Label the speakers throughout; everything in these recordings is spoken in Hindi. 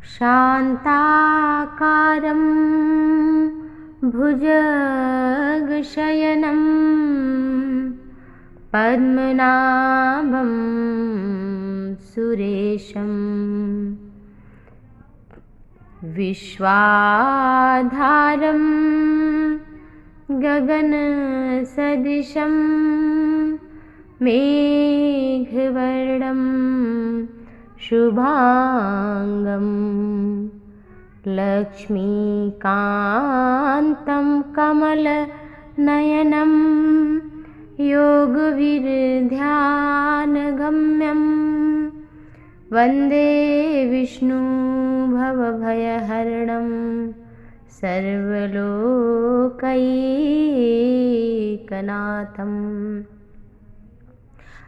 Speaker 1: शान्ताकारं भुजगशयनं पद्मनाभं सुरेशं विश्वाधारं गगनसदृशं मेघवर्णं शुभांगं लक्ष्मीकान्तं कमलनयनं योगविरध्यानगम्यं वन्दे विष्णु भवभयहरणं सर्वलोकैकनाथम्।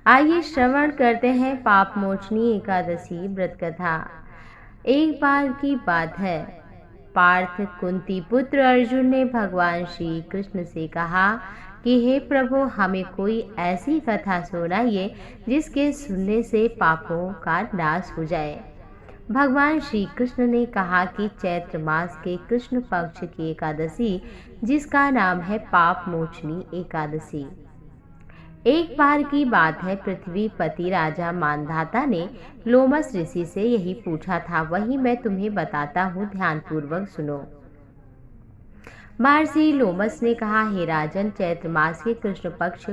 Speaker 1: आइए श्रवण करते हैं पाप मोचनी एकादशी व्रत कथा। एक बार की बात है, पार्थ कुंती पुत्र अर्जुन ने भगवान श्री कृष्ण से कहा कि हे प्रभु, हमें कोई ऐसी कथा सुनाइए जिसके सुनने से पापों का नाश हो जाए। भगवान श्री कृष्ण ने कहा कि चैत्र मास के कृष्ण पक्ष की एकादशी, जिसका नाम है पाप मोचनी एकादशी। एक बार की बात है, पृथ्वीपति राजा मानधाता ने लोमस ऋषि से यही पूछा था। वही मैं तुम्हें बताता हूँ, ध्यानपूर्वक सुनो। महर्षि लोमस ने कहा, हे राजन, चैत्र मास के कृष्ण पक्ष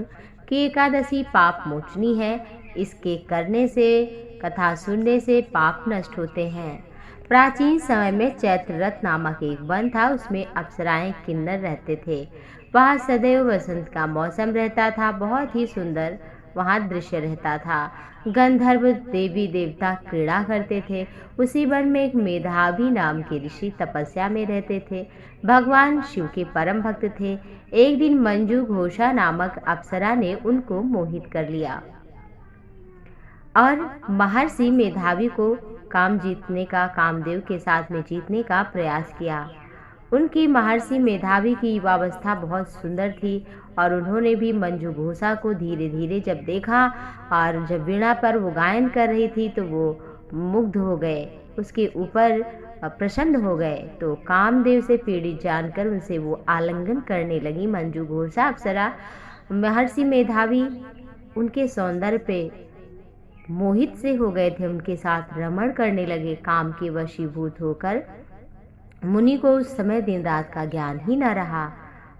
Speaker 1: की एकादशी पाप मोचनी है। इसके करने से, कथा सुनने से पाप नष्ट होते हैं। प्राचीन समय में चैत्र रथ नामक एक वन था। उसमें अप्सराएं किन्नर रहते थे। वहाँ सदैव वसंत का मौसम रहता था। बहुत ही सुंदर वहाँ दृश्य रहता था। गंधर्व देवी देवता क्रीड़ा करते थे। उसी वन में एक मेधावी नाम के ऋषि तपस्या में रहते थे। भगवान शिव के परम भक्त थे। एक दिन मंजू घोषा नामक अप्सरा ने उनको मोहित कर लिया और महर्षि मेधावी को कामदेव के साथ में जीतने का प्रयास किया। उनकी महर्षि मेधावी की युवावस्था बहुत सुंदर थी और उन्होंने भी मंजू घोषा को धीरे धीरे जब देखा और जब वीणा पर वो गायन कर रही थी तो वो मुग्ध हो गए, उसके ऊपर प्रसन्न हो गए। तो कामदेव से पीड़ित जानकर उनसे वो आलिंगन करने लगी। मंजू घोषा अप्सरा महर्षि मेधावी उनके सौंदर्य पे मोहित से हो गए थे। उनके साथ रमण करने लगे। काम के वशीभूत होकर मुनि को उस समय दिन रात का ज्ञान ही न रहा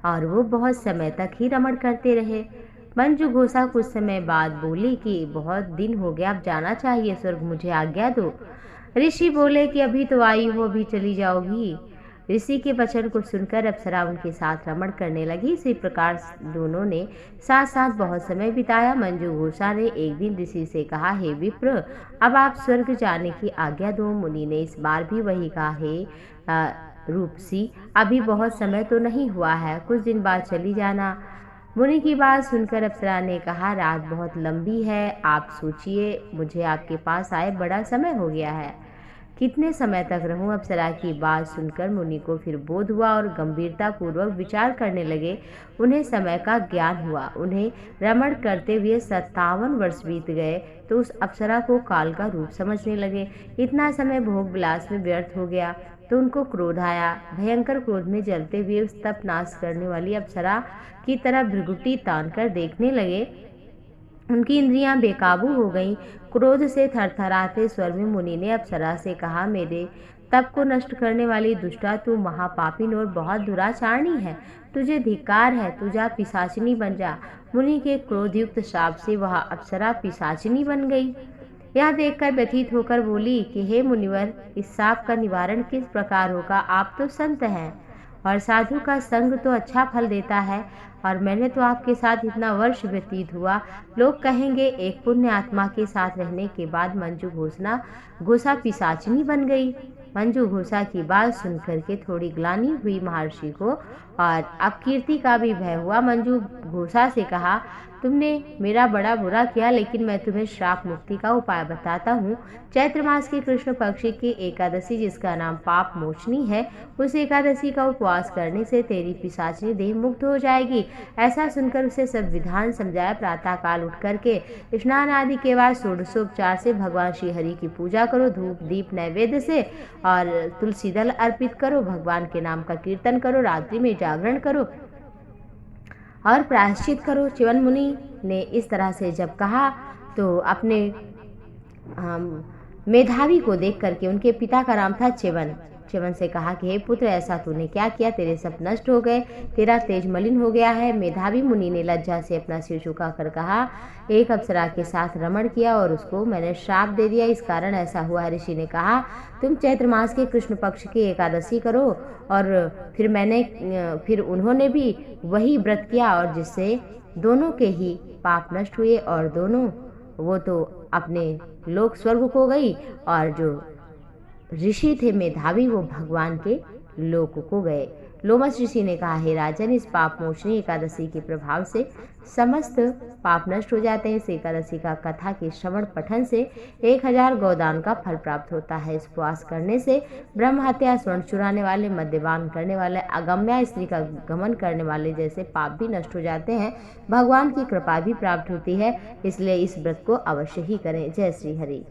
Speaker 1: और वो बहुत समय तक ही रमण करते रहे। मंजू घोषा कुछ समय बाद बोली कि बहुत दिन हो गया, अब जाना चाहिए स्वर्ग, मुझे आज्ञा दो। ऋषि बोले कि अभी तो आई हो, अभी चली जाओगी। ऋषि के वचन को सुनकर अप्सरा उनके साथ रमण करने लगी। इसी प्रकार दोनों ने साथ साथ बहुत समय बिताया। मंजू घोषा ने एक दिन ऋषि से कहा, हे विप्र, अब आप स्वर्ग जाने की आज्ञा दो। मुनि ने इस बार भी वही कहा, हे रूपसी, अभी बहुत समय तो नहीं हुआ है, कुछ दिन बाद चली जाना। मुनि की बात सुनकर अप्सरा ने कहा, रात बहुत लंबी है, आप सोचिए, मुझे आपके पास आए बड़ा समय हो गया है, कितने समय तक रहूं। अप्सरा की बात सुनकर मुनि को फिर बोध हुआ और गंभीरता पूर्वक विचार करने लगे। उन्हें समय का ज्ञान हुआ। उन्हें रमण करते हुए 57 वर्ष बीत गए तो उस अप्सरा को काल का रूप समझने लगे। इतना समय भोग विलास में व्यर्थ हो गया तो उनको क्रोध आया। भयंकर क्रोध में जलते हुए उस तप नाश करने वाली अप्सरा की तरह भृगुटी तान कर देखने लगे। उनकी इंद्रियां बेकाबू हो गईं। क्रोध से थरथराते स्वर में मुनि ने अप्सरा से कहा, मेरे तप को नष्ट करने वाली दुष्टा, तू महापापिन और बहुत दुराचारणी है, तुझे धिक्कार है, तू जा पिशाचिनी बन जा। मुनि के क्रोधयुक्त शाप से वह अप्सरा पिशाचिनी बन गई। यह देखकर व्यथित होकर बोली कि हे मुनिवर, इस शाप का निवारण किस प्रकार होगा? आप तो संत हैं और साधु का संग तो अच्छा फल देता है और मैंने तो आपके साथ इतना वर्ष व्यतीत हुआ, लोग कहेंगे एक पुण्य आत्मा के साथ रहने के बाद मंजू घोषा पिशाचिनी बन गई। मंजू घोषा की बात सुनकर के थोड़ी ग्लानि हुई महर्षि को और अपकीर्ति का भी भय हुआ। मंजू घोषा से कहा, तुमने मेरा बड़ा बुरा किया, लेकिन मैं तुम्हें श्राप मुक्ति का उपाय बताता हूँ। चैत्र मास की कृष्ण पक्ष की एकादशी, जिसका नाम पाप मोचनी है, उस एकादशी का उपवास करने से तेरी पिशाचिनी देह मुक्त हो जाएगी। ऐसा सुनकर उसे सब विधान समझाया। प्रातः काल उठ करके स्नान आदि के बाद षोडशोपचार से भगवान श्री हरि की पूजा करो, धूप दीप नैवेद्य से, और तुलसी दल अर्पित करो, भगवान के नाम का कीर्तन करो, रात्रि में जागरण करो और प्रायश्चित करो। च्यवन मुनि ने इस तरह से जब कहा तो अपने मेधावी को देख करके, उनके पिता का नाम था च्यवन, च्यवन से कहा कि हे पुत्र, ऐसा तूने क्या किया? तेरे सब नष्ट हो गए, तेरा तेज मलिन हो गया है। मेधावी मुनि ने लज्जा से अपना सिर झुकाकर कहा, एक अप्सरा के साथ रमण किया और उसको मैंने श्राप दे दिया, इस कारण ऐसा हुआ। ऋषि ने कहा, तुम चैत्र मास के कृष्ण पक्ष की एकादशी करो। और फिर उन्होंने भी वही व्रत किया, और जिससे दोनों के ही पाप नष्ट हुए, और दोनों, वो तो अपने लोक स्वर्ग को गई, और जो ऋषि थे मेधावी, वो भगवान के लोक को गए। लोमस ऋषि ने कहा, हे राजन, इस पाप मोचनी एकादशी के प्रभाव से समस्त पाप नष्ट हो जाते हैं। इस एकादशी का कथा के श्रवण पठन से 1000 गोदान का फल प्राप्त होता है। इस उपवास करने से ब्रह्म हत्या, स्वर्ण चुराने वाले, मद्यपान करने वाले, अगम्या स्त्री का गमन करने वाले जैसे पाप भी नष्ट हो जाते हैं। भगवान की कृपा भी प्राप्त होती है, इसलिए इस व्रत को अवश्य ही करें। जय श्री हरि।